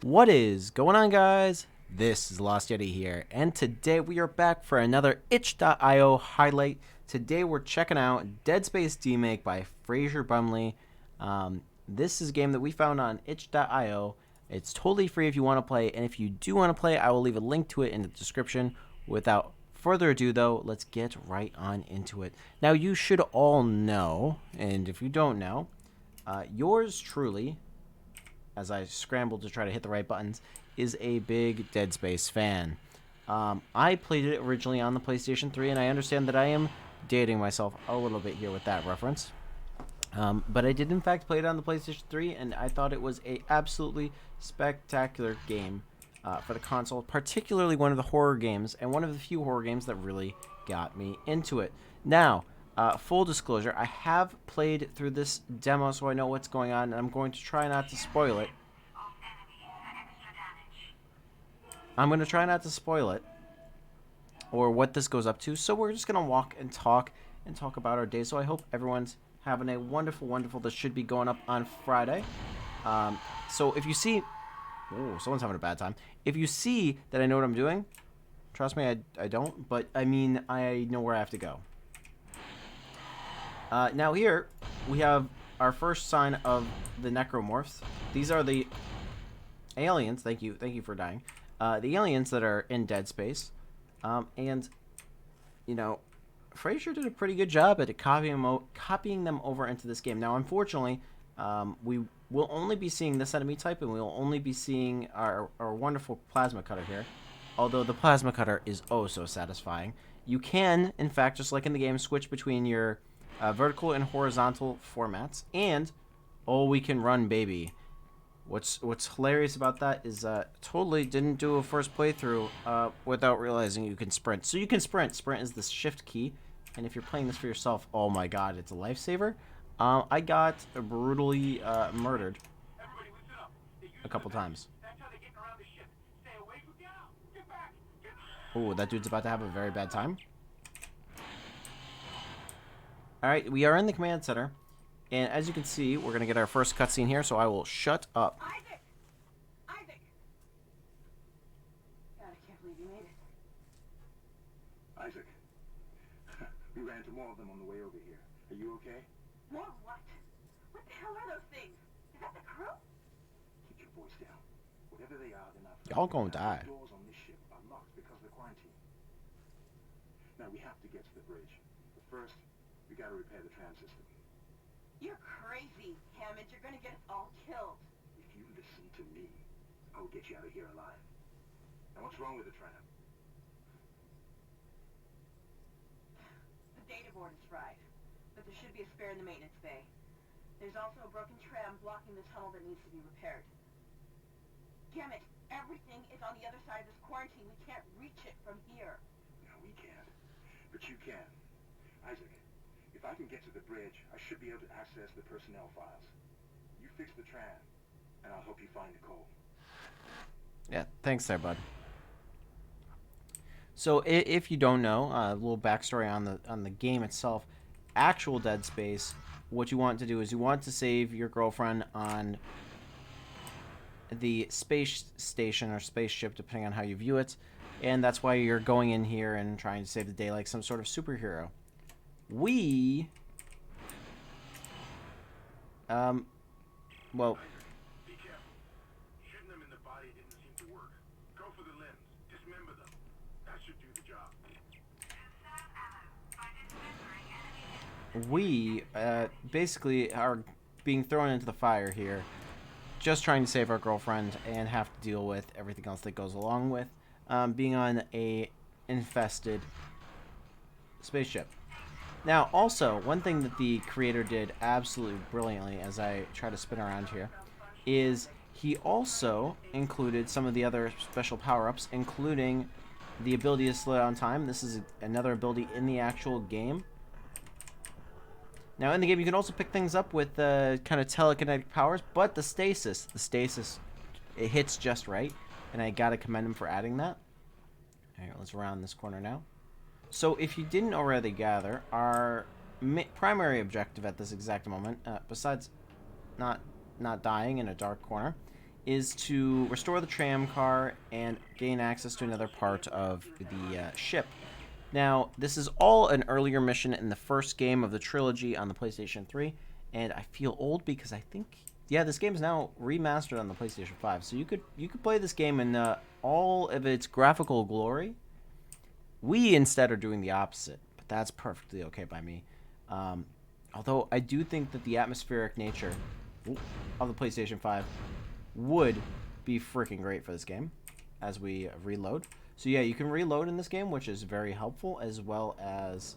What is going on, guys? This is TheLostYeti here, and today we are back for another itch.io highlight. Today we're checking out Space Demake by Fraser Brumley. This is a game that we found on itch.io. It's totally free if you want to play, and if you do want to play, I will leave a link to it in the description. Without further ado, though, let's get right on into it. Now, you should all know, and if you don't know, yours truly, as I scrambled to try to hit the right buttons, is a big Dead Space fan. I played it originally on the PlayStation 3, and I understand that I am dating myself a little bit here with that reference. But I did, in fact, play it on the PlayStation 3, and I thought it was a absolutely spectacular game for the console, particularly one of the horror games, and one of the few horror games that really got me into it. Now, full disclosure, I have played through this demo, so I know what's going on, and I'm going to try not to spoil it. Or what this goes up to, so we're just going to walk and talk about our day. So I hope everyone's having a wonderful, this should be going up on Friday. So if you see, oh, someone's having a bad time. If you see that I know what I'm doing, trust me, I don't, but I mean, I know where I have to go. Now here, we have our first sign of the necromorphs. These are the aliens, thank you for dying. The aliens that are in Dead Space. And, you know, Fraser did a pretty good job at copying them over into this game. Now, unfortunately, we will only be seeing this enemy type, and we will only be seeing our wonderful plasma cutter here. Although the plasma cutter is oh so satisfying. You can, in fact, just like in the game, switch between your vertical and horizontal formats, and oh, we can run, baby. What's hilarious about that is totally didn't do a first playthrough without realizing you can sprint. So you can sprint. Sprint is the shift key, and if you're playing this for yourself, oh my god, it's a lifesaver. I got brutally murdered a couple times. Oh, that dude's about to have a very bad time. Alright, we are in the command center, and as you can see, we're going to get our first cutscene here, so I will shut up. Isaac! God, I can't believe you made it. Isaac, we ran into more of them on the way over here. Are you okay? More what? What the hell are those things? Is that the crew? Keep your voice down. Whatever they are, they're not... Y'all gonna die. The doors on this ship are locked because of the quarantine. Now, we have to get to the bridge. But first, we gotta repair the tram system. You're crazy, Hammond. You're gonna get us all killed. If you listen to me, I'll get you out of here alive. Now, what's wrong with the tram? The data board is fried, but there should be a spare in the maintenance bay. There's also a broken tram blocking the tunnel that needs to be repaired. Damn it! Everything is on the other side of this quarantine. We can't reach it from here. No, we can't. But you can. Isaac, if I can get to the bridge, I should be able to access the personnel files. You fix the tram, and I'll help you find Nicole. Yeah, thanks there, bud. So if you don't know, a little backstory on the game itself. Actual Dead Space, what you want to do is you want to save your girlfriend on the space station or spaceship, depending on how you view it, and that's why you're going in here and trying to save the day like some sort of superhero. We well, Be careful. Shooting them in the body didn't seem to work. Go for the limbs. Dismember them. That should do the job. we basically are being thrown into the fire here, just trying to save our girlfriend and have to deal with everything else that goes along with being on a infested spaceship. Now, also, one thing that the creator did absolutely brilliantly, as I try to spin around here, is he also included some of the other special power-ups, including the ability to slow down time. This is another ability in the actual game. Now, in the game, you can also pick things up with kind of telekinetic powers, but the stasis, it hits just right, and I gotta commend him for adding that. All right, let's round this corner now. So if you didn't already gather, our primary objective at this exact moment, besides not dying in a dark corner, is to restore the tram car and gain access to another part of the ship. Now, this is all an earlier mission in the first game of the trilogy on the PlayStation 3, and I feel old because I think, yeah, this game is now remastered on the PlayStation 5, so you could play this game in all of its graphical glory. We instead are doing the opposite, but that's perfectly okay by me. Although I do think that the atmospheric nature of the PlayStation 5 would be freaking great for this game as we reload. So yeah, you can reload in this game, which is very helpful, as well as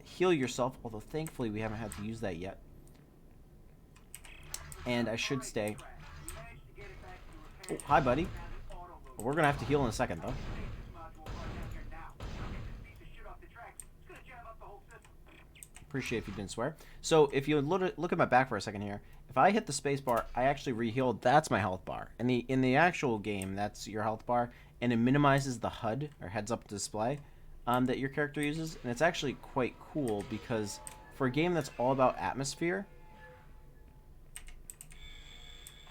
heal yourself, although thankfully we haven't had to use that yet. And I should stay. Oh, hi, buddy. We're going to have to heal in a second, though. Appreciate if you didn't swear. So if you look at my back for a second here, if I hit the space bar, I actually re-healed. That's my health bar. In the actual game, that's your health bar, and it minimizes the HUD, or heads-up display, that your character uses. And it's actually quite cool because for a game that's all about atmosphere,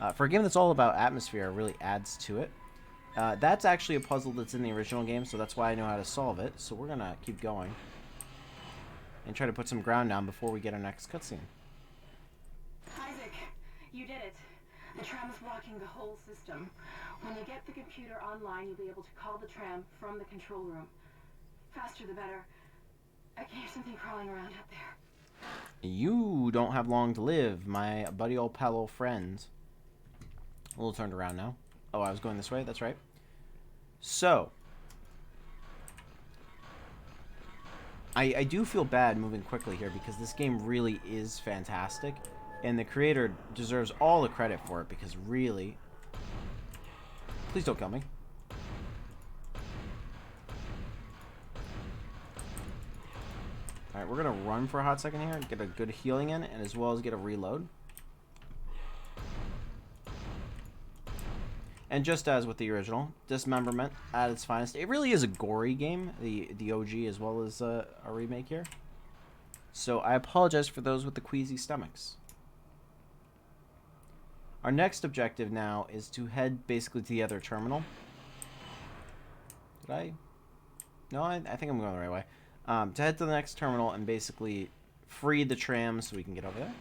it really adds to it. That's actually a puzzle that's in the original game, so that's why I know how to solve it. So we're gonna keep going and try to put some ground down before we get our next cutscene. Isaac, you did it. The tram is blocking the whole system. When you get the computer online, you'll be able to call the tram from the control room. Faster the better. I can hear something crawling around out there. You don't have long to live, my buddy old pal old friend. A little turned around now. Oh, I was going this way? That's right. So, I do feel bad moving quickly here because this game really is fantastic. And the creator deserves all the credit for it because really... Please don't kill me. Alright, we're going to run for a hot second here and get a good healing in, and as well as get a reload. And just as with the original, dismemberment at its finest. It really is a gory game, the OG as well as a remake here. So I apologize for those with the queasy stomachs. Our next objective now is to head basically to the other terminal. Did I? No, I think I'm going the right way. To head to the next terminal and basically free the tram so we can get over there.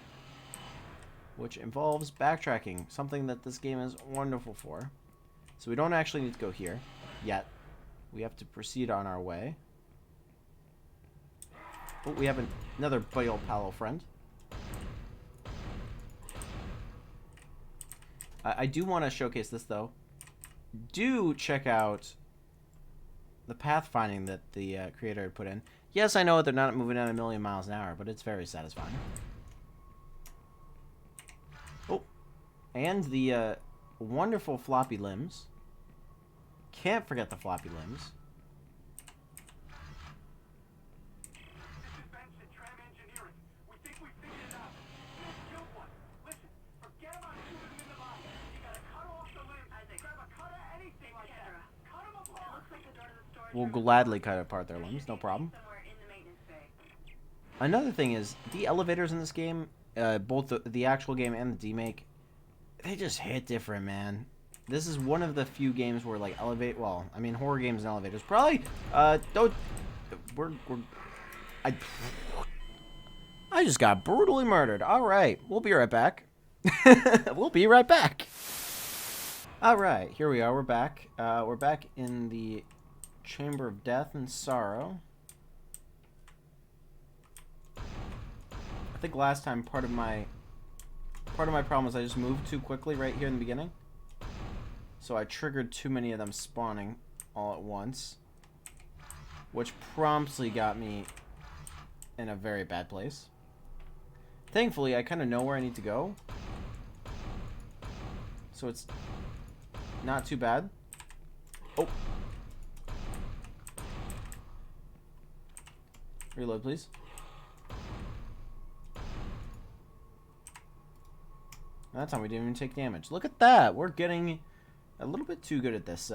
Which involves backtracking, something that this game is wonderful for. So we don't actually need to go here yet. We have to proceed on our way. Oh, we have another buddy old pal friend. I do want to showcase this, though. Do check out the pathfinding that the creator had put in. Yes, I know they're not moving at 1,000,000 miles an hour, but it's very satisfying. Oh, and the wonderful floppy limbs. Can't forget the floppy limbs. We'll gladly cut apart their limbs, no problem. Another thing is, the elevators in this game, both the actual game and the demake, they just hit different, man. This is one of the few games where, like, horror games and elevators probably, don't, I just got brutally murdered. Alright, we'll be right back. We'll be right back. Alright, here we are, we're back. We're back in the Chamber of Death and Sorrow. I think last time part of my problem was I just moved too quickly right here in the beginning. So I triggered too many of them spawning all at once, which promptly got me in a very bad place. Thankfully, I kind of know where I need to go, so it's not too bad. Oh. Reload, please. That time we didn't even take damage. Look at that! We're getting a little bit too good at this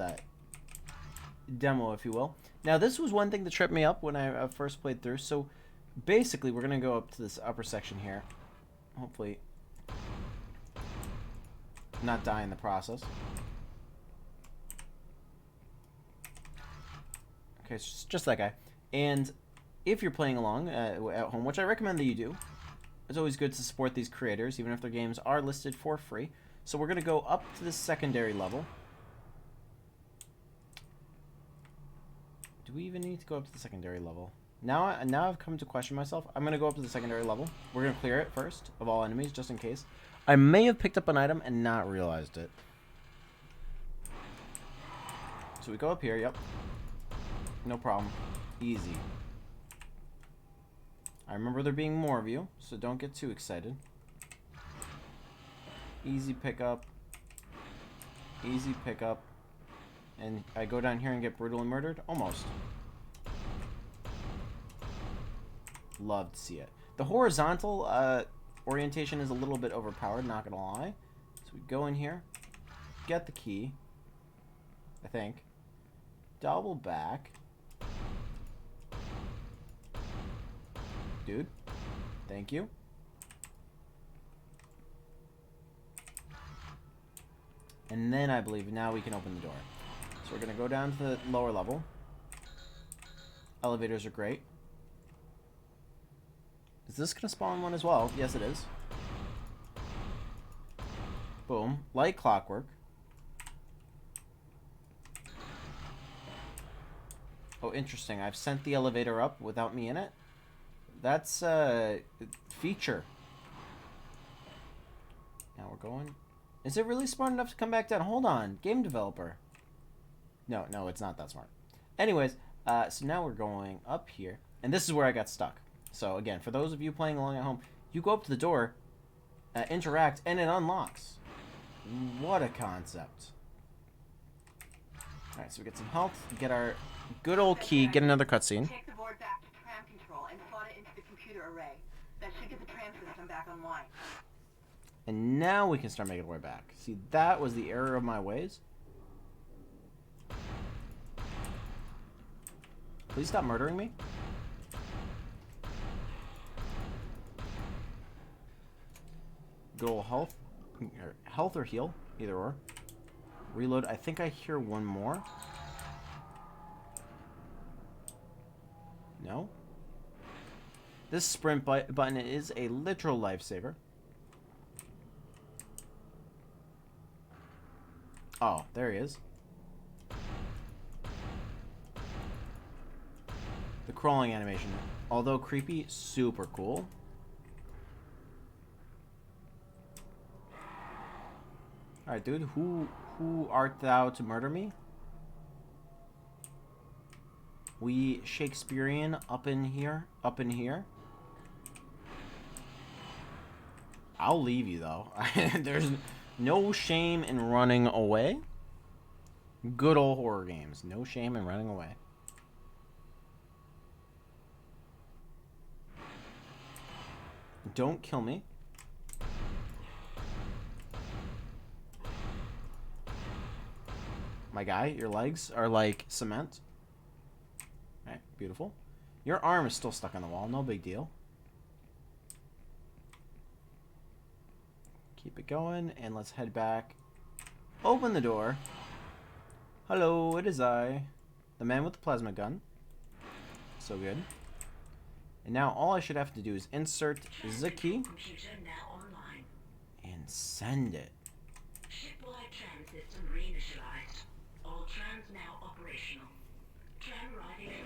demo, if you will. Now, this was one thing that tripped me up when I first played through. So, basically, we're going to go up to this upper section here. Hopefully not die in the process. Okay, it's just that guy. And if you're playing along at home, which I recommend that you do, it's always good to support these creators, even if their games are listed for free. So we're going to go up to the secondary level. Do we even need to go up to the secondary level? Now I've come to question myself. I'm going to go up to the secondary level. We're going to clear it first of all enemies, just in case. I may have picked up an item and not realized it. So we go up here, yep. No problem. Easy. I remember there being more of you, so don't get too excited. Easy pickup. Easy pickup. And I go down here and get brutally murdered? Almost. Love to see it. The horizontal orientation is a little bit overpowered, not gonna lie. So we go in here, get the key, I think. Double back. Dude, thank you. And then I believe now we can open the door. So we're going to go down to the lower level. Elevators are great. Is this going to spawn one as well? Yes, it is. Boom. Like clockwork. Oh, interesting. I've sent the elevator up without me in it. That's a feature. Now we're going. Is it really smart enough to come back down? Hold on. Game developer. No, it's not that smart. Anyways, so now we're going up here. And this is where I got stuck. So again, for those of you playing along at home, you go up to the door, interact, and it unlocks. What a concept. Alright, so we get some health, get our good old key, get another cutscene. Take the board back to tram control and slot it into the computer array. That should get the tram system back online. And now we can start making our way back. See, that was the error of my ways. Please stop murdering me. Good old health. Health or heal, either or. Reload. I think I hear one more. No? This sprint button is a literal lifesaver. Oh, there he is. The crawling animation, although creepy, super cool. Alright, dude, who art thou to murder me? We Shakespearean up in here. I'll leave you, though. There's no shame in running away. Good old horror games. No shame in running away. Don't kill me. My guy, your legs are like cement. Alright, beautiful. Your arm is still stuck on the wall. No big deal. Keep it going, and let's head back. Open the door. Hello, it is I, the man with the plasma gun. So good. And now all I should have to do is insert the key and send it. Shipwide tram system reinitialized. All trams now operational. Tram arriving.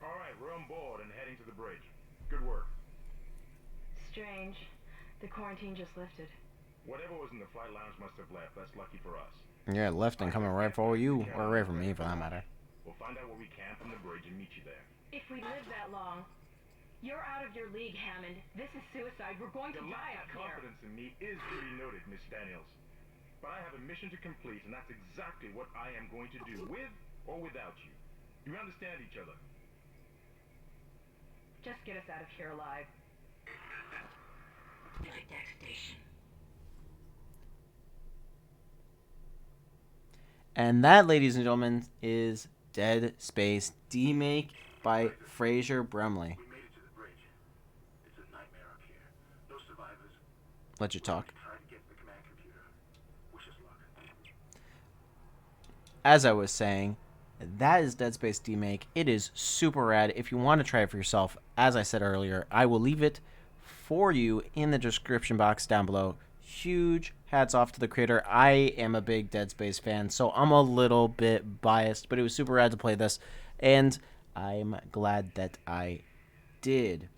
All right, we're on board and heading to the bridge. Good work. Strange. The quarantine just lifted. Whatever was in the flight lounge must have left. That's lucky for us. Yeah, left and coming right for you, or right for me, for that matter. We'll find out where we can from the bridge and meet you there. If we live that long. You're out of your league, Hammond. This is suicide. We're going to Your die lack up of here. confidence in me is duly noted, Miss Daniels. But I have a mission to complete, and that's exactly what I am going to do, with or without you. Do we understand each other? Just get us out of here alive. Flight deck station. And that, ladies and gentlemen, is Dead Space Demake by Fraser Brumley. We made it to the bridge. let you talk. Try to get the command computer. Wish us luck. As I was saying, that is Dead Space Demake. It is super rad. If you want to try it for yourself, as I said earlier, I will leave it for you in the description box down below. Huge hats off to the creator. I am a big Dead Space fan, so I'm a little bit biased, but it was super rad to play this, and I'm glad that I did.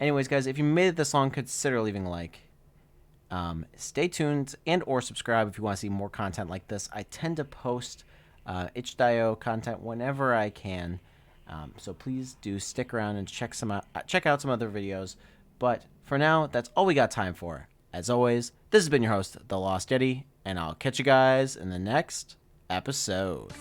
Anyways, guys, if you made it this long, consider leaving a like. Stay tuned and or subscribe if you want to see more content like this. I tend to post itch.io content whenever I can, so please do stick around and check out some other videos. But for now, that's all we got time for. As always, this has been your host, The Lost Yeti, and I'll catch you guys in the next episode.